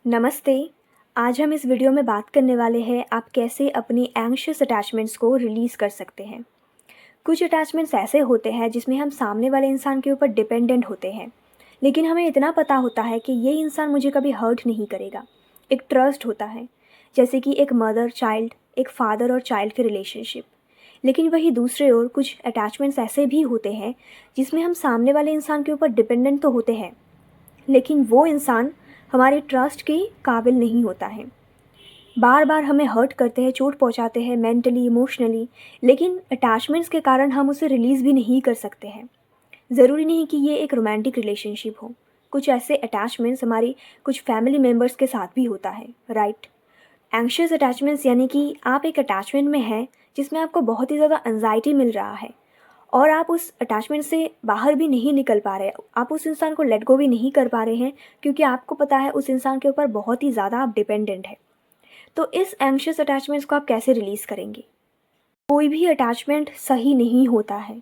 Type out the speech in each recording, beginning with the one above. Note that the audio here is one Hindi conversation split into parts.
नमस्ते। आज हम इस वीडियो में बात करने वाले हैं आप कैसे अपनी एंग्शियस अटैचमेंट्स को रिलीज़ कर सकते हैं। कुछ अटैचमेंट्स ऐसे होते हैं जिसमें हम सामने वाले इंसान के ऊपर डिपेंडेंट होते हैं, लेकिन हमें इतना पता होता है कि ये इंसान मुझे कभी हर्ट नहीं करेगा। एक ट्रस्ट होता है, जैसे कि एक मदर चाइल्ड, एक फादर और चाइल्ड की रिलेशनशिप। लेकिन वही दूसरे ओर कुछ अटैचमेंट्स ऐसे भी होते हैं जिसमें हम सामने वाले इंसान के ऊपर डिपेंडेंट तो होते हैं, लेकिन वो इंसान हमारे ट्रस्ट के काबिल नहीं होता है। बार बार हमें हर्ट करते हैं, चोट पहुंचाते हैं मेंटली, इमोशनली, लेकिन अटैचमेंट्स के कारण हम उसे रिलीज़ भी नहीं कर सकते हैं। ज़रूरी नहीं कि ये एक रोमांटिक रिलेशनशिप हो। कुछ ऐसे अटैचमेंट्स हमारी कुछ फैमिली मेम्बर्स के साथ भी होता है, राइट। एंग्शियस अटैचमेंट्स यानी कि आप एक अटैचमेंट में हैं जिसमें आपको बहुत ही ज़्यादा एंजाइटी मिल रहा है और आप उस अटैचमेंट से बाहर भी नहीं निकल पा रहे, आप उस इंसान को लेट गो भी नहीं कर पा रहे हैं, क्योंकि आपको पता है उस इंसान के ऊपर बहुत ही ज़्यादा आप डिपेंडेंट है। तो इस एंग्शियस अटैचमेंट्स को आप कैसे रिलीज़ करेंगे? कोई भी अटैचमेंट सही नहीं होता है,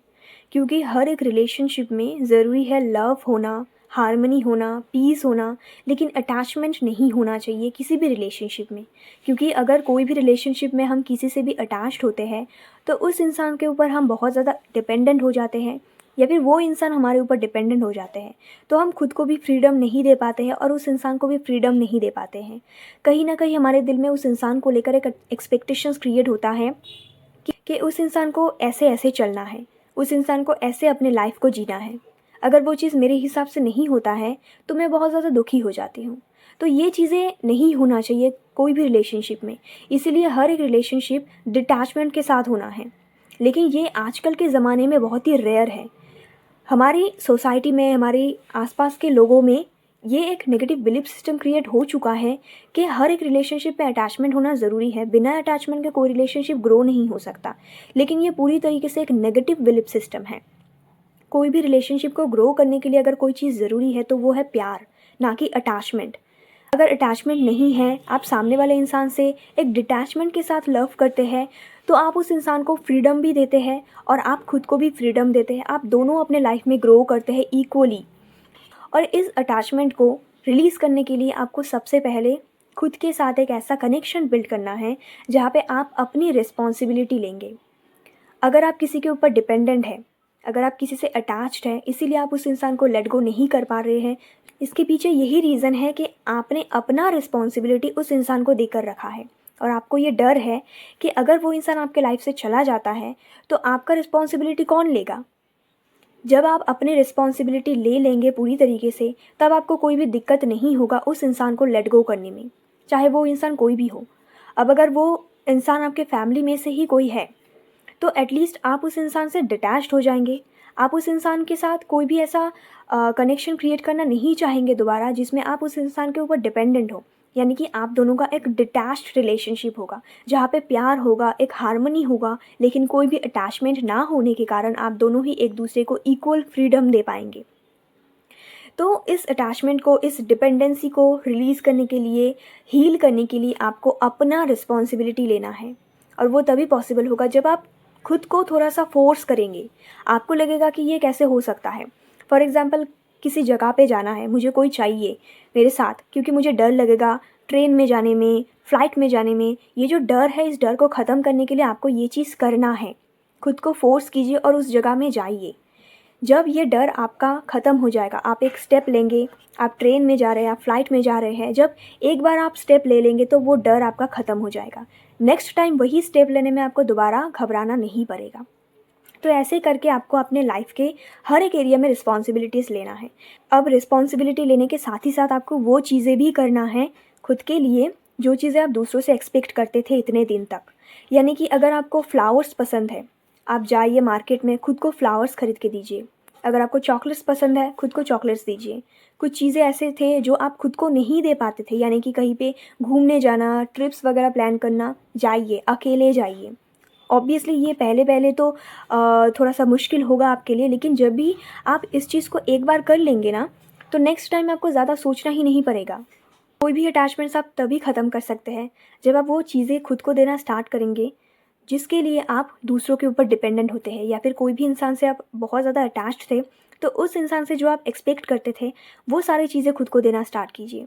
क्योंकि हर एक रिलेशनशिप में ज़रूरी है लव होना, हार्मनी होना, पीस होना, लेकिन अटैचमेंट नहीं होना चाहिए किसी भी रिलेशनशिप में। क्योंकि अगर कोई भी रिलेशनशिप में हम किसी से भी अटैच्ड होते हैं तो उस इंसान के ऊपर हम बहुत ज़्यादा डिपेंडेंट हो जाते हैं, या फिर वो इंसान हमारे ऊपर डिपेंडेंट हो जाते हैं। तो हम खुद को भी फ्रीडम नहीं दे पाते हैं और उस इंसान को भी फ्रीडम नहीं दे पाते हैं। कहीं ना कहीं हमारे दिल में उस इंसान को लेकर एक एक्सपेक्टेशंस क्रिएट होता है कि उस इंसान को ऐसे ऐसे चलना है, उस इंसान को ऐसे अपने लाइफ को जीना है। अगर वो चीज़ मेरे हिसाब से नहीं होता है तो मैं बहुत ज़्यादा दुखी हो जाती हूँ। तो ये चीज़ें नहीं होना चाहिए कोई भी रिलेशनशिप में। इसीलिए हर एक रिलेशनशिप डिटैचमेंट के साथ होना है, लेकिन ये आजकल के ज़माने में बहुत ही रेयर है। हमारी सोसाइटी में, हमारे आसपास के लोगों में ये एक नेगेटिव बिलीफ सिस्टम क्रिएट हो चुका है कि हर एक रिलेशनशिप में अटैचमेंट होना ज़रूरी है, बिना अटैचमेंट के कोई रिलेशनशिप ग्रो नहीं हो सकता। लेकिन ये पूरी तरीके से एक नेगेटिव बिलीफ सिस्टम है। कोई भी रिलेशनशिप को ग्रो करने के लिए अगर कोई चीज़ ज़रूरी है तो वो है प्यार, ना कि अटैचमेंट। अगर अटैचमेंट नहीं है, आप सामने वाले इंसान से एक डिटैचमेंट के साथ लव करते हैं, तो आप उस इंसान को फ्रीडम भी देते हैं और आप खुद को भी फ्रीडम देते हैं। आप दोनों अपने लाइफ में ग्रो करते हैं इक्वली। और इस अटैचमेंट को रिलीज़ करने के लिए आपको सबसे पहले खुद के साथ एक ऐसा कनेक्शन बिल्ड करना है जहाँ पे आप अपनी रिस्पॉन्सिबिलिटी लेंगे। अगर आप किसी के ऊपर डिपेंडेंट हैं, अगर आप किसी से अटैच्ड हैं, इसीलिए आप उस इंसान को लेट गो नहीं कर पा रहे हैं, इसके पीछे यही रीज़न है कि आपने अपना रिस्पॉन्सिबिलिटी उस इंसान को देकर रखा है और आपको ये डर है कि अगर वो इंसान आपके लाइफ से चला जाता है तो आपका रिस्पॉन्सिबिलिटी कौन लेगा। जब आप अपनी रिस्पॉन्सिबिलिटी ले लेंगे पूरी तरीके से, तब आपको कोई भी दिक्कत नहीं होगा उस इंसान को लेट गो करने में, चाहे वो इंसान कोई भी हो। अब अगर वो इंसान आपके फैमिली में से ही कोई है तो एटलीस्ट आप उस इंसान से डिटैच्ड हो जाएंगे। आप उस इंसान के साथ कोई भी ऐसा कनेक्शन क्रिएट करना नहीं चाहेंगे दोबारा जिसमें आप उस इंसान के ऊपर डिपेंडेंट हो। यानी कि आप दोनों का एक डिटैच्ड रिलेशनशिप होगा जहाँ पे प्यार होगा, एक हार्मनी होगा, लेकिन कोई भी अटैचमेंट ना होने के कारण आप दोनों ही एक दूसरे को इक्वल फ्रीडम दे पाएंगे। तो इस अटैचमेंट को, इस डिपेंडेंसी को रिलीज़ करने के लिए, हील करने के लिए आपको अपना रिस्पॉन्सिबिलिटी लेना है। और वो तभी पॉसिबल होगा जब आप खुद को थोड़ा सा फोर्स करेंगे। आपको लगेगा कि ये कैसे हो सकता है। फॉर एग्ज़ाम्पल, किसी जगह पे जाना है, मुझे कोई चाहिए मेरे साथ, क्योंकि मुझे डर लगेगा ट्रेन में जाने में, फ़्लाइट में जाने में। ये जो डर है, इस डर को ख़त्म करने के लिए आपको ये चीज़ करना है। खुद को फोर्स कीजिए और उस जगह में जाइए। जब ये डर आपका ख़त्म हो जाएगा, आप एक स्टेप लेंगे, आप ट्रेन में जा रहे हैं, आप फ्लाइट में जा रहे हैं, जब एक बार आप स्टेप ले लेंगे तो वो डर आपका ख़त्म हो जाएगा। नेक्स्ट टाइम वही स्टेप लेने में आपको दोबारा घबराना नहीं पड़ेगा। तो ऐसे करके आपको अपने लाइफ के हर एक एरिया में रिस्पॉन्सिबिलिटीज़ लेना है। अब रिस्पॉन्सिबिलिटी लेने के साथ ही साथ आपको वो चीज़ें भी करना है खुद के लिए जो चीज़ें आप दूसरों से एक्सपेक्ट करते थे इतने दिन तक। यानी कि अगर आपको फ्लावर्स पसंद है, आप जाइए मार्केट में, खुद को फ्लावर्स खरीद के दीजिए। अगर आपको चॉकलेट्स पसंद है, खुद को चॉकलेट्स दीजिए। कुछ चीज़ें ऐसे थे जो आप खुद को नहीं दे पाते थे, यानी कि कहीं पे घूमने जाना, ट्रिप्स वगैरह प्लान करना, जाइए, अकेले जाइए। ऑब्वियसली ये पहले पहले तो थोड़ा सा मुश्किल होगा आपके लिए, लेकिन जब भी आप इस चीज़ को एक बार कर लेंगे ना, तो नेक्स्ट टाइम आपको ज़्यादा सोचना ही नहीं पड़ेगा। कोई भी अटैचमेंट्स आप तभी ख़त्म कर सकते हैं जब आप वो चीज़ें खुद को देना स्टार्ट करेंगे जिसके लिए आप दूसरों के ऊपर डिपेंडेंट होते हैं, या फिर कोई भी इंसान से आप बहुत ज़्यादा अटैच्ड थे तो उस इंसान से जो आप एक्सपेक्ट करते थे वो सारी चीज़ें खुद को देना स्टार्ट कीजिए।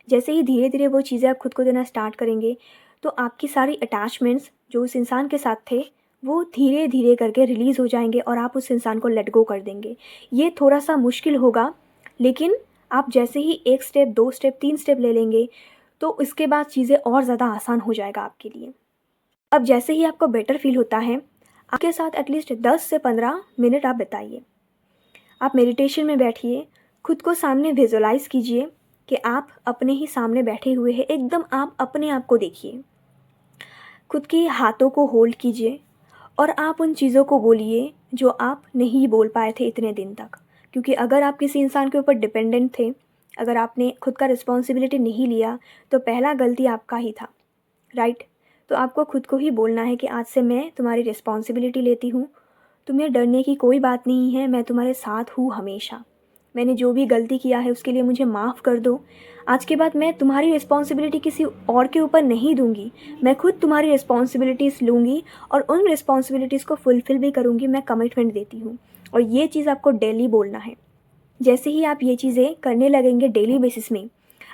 जैसे ही धीरे धीरे वो चीज़ें आप खुद को देना स्टार्ट करेंगे, तो आपकी सारी अटैचमेंट्स जो उस इंसान के साथ थे वो धीरे धीरे करके रिलीज़ हो जाएंगे और आप उस इंसान को लेट गो कर देंगे। ये थोड़ा सा मुश्किल होगा, लेकिन आप जैसे ही 1 स्टेप, 2 स्टेप, 3 स्टेप ले लेंगे, तो इसके बाद चीज़ें और ज़्यादा आसान हो जाएगा आपके लिए। अब जैसे ही आपको बेटर फील होता है, आपके साथ एटलीस्ट 10 से 15 मिनट आप बिताइए। आप मेडिटेशन में बैठिए, खुद को सामने विजुअलाइज़ कीजिए कि आप अपने ही सामने बैठे हुए हैं, एकदम आप अपने आप को देखिए। खुद के हाथों को होल्ड कीजिए और आप उन चीज़ों को बोलिए जो आप नहीं बोल पाए थे इतने दिन तक। क्योंकि अगर आप किसी इंसान के ऊपर डिपेंडेंट थे, अगर आपने खुद का रिस्पॉन्सिबिलिटी नहीं लिया, तो पहला गलती आपका ही था, राइट? तो आपको खुद को ही बोलना है कि आज से मैं तुम्हारी रिस्पॉन्सिबिलिटी लेती हूँ, तुम्हें डरने की कोई बात नहीं है, मैं तुम्हारे साथ हूँ हमेशा। मैंने जो भी गलती किया है उसके लिए मुझे माफ़ कर दो। आज के बाद मैं तुम्हारी रिस्पॉन्सिबिलिटी किसी और के ऊपर नहीं दूंगी, मैं खुद तुम्हारी रिस्पॉन्सिबिलिटीज़ लूँगी और उन रिस्पॉन्सिबिलिटीज़ को फुलफ़िल भी करूँगी, मैं कमिटमेंट देती हूँ। और ये चीज़ आपको डेली बोलना है। जैसे ही आप ये चीज़ें करने लगेंगे डेली बेसिस में,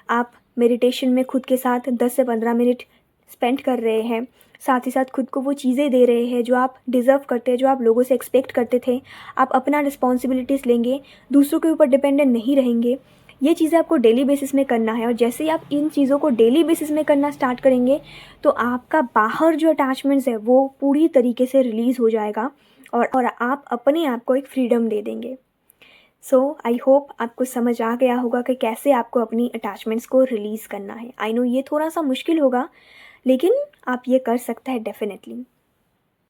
आप मेडिटेशन में खुद के साथ 10 से 15 मिनट स्पेंड कर रहे हैं, साथ ही साथ खुद को वो चीज़ें दे रहे हैं जो आप डिज़र्व करते हैं, जो आप लोगों से एक्सपेक्ट करते थे। आप अपना रिस्पॉन्सिबिलिटीज़ लेंगे, दूसरों के ऊपर डिपेंडेंट नहीं रहेंगे। ये चीज़ें आपको डेली बेसिस में करना है और जैसे ही आप इन चीज़ों को डेली बेसिस में करना स्टार्ट करेंगे, तो आपका बाहर जो अटैचमेंट्स है वो पूरी तरीके से रिलीज़ हो जाएगा और आप अपने आप को एक फ्रीडम दे देंगे। सो आई होप आपको समझ आ गया होगा कि कैसे आपको अपनी अटैचमेंट्स को रिलीज़ करना है। आई नो ये थोड़ा सा मुश्किल होगा, लेकिन आप ये कर सकते हैं डेफिनेटली।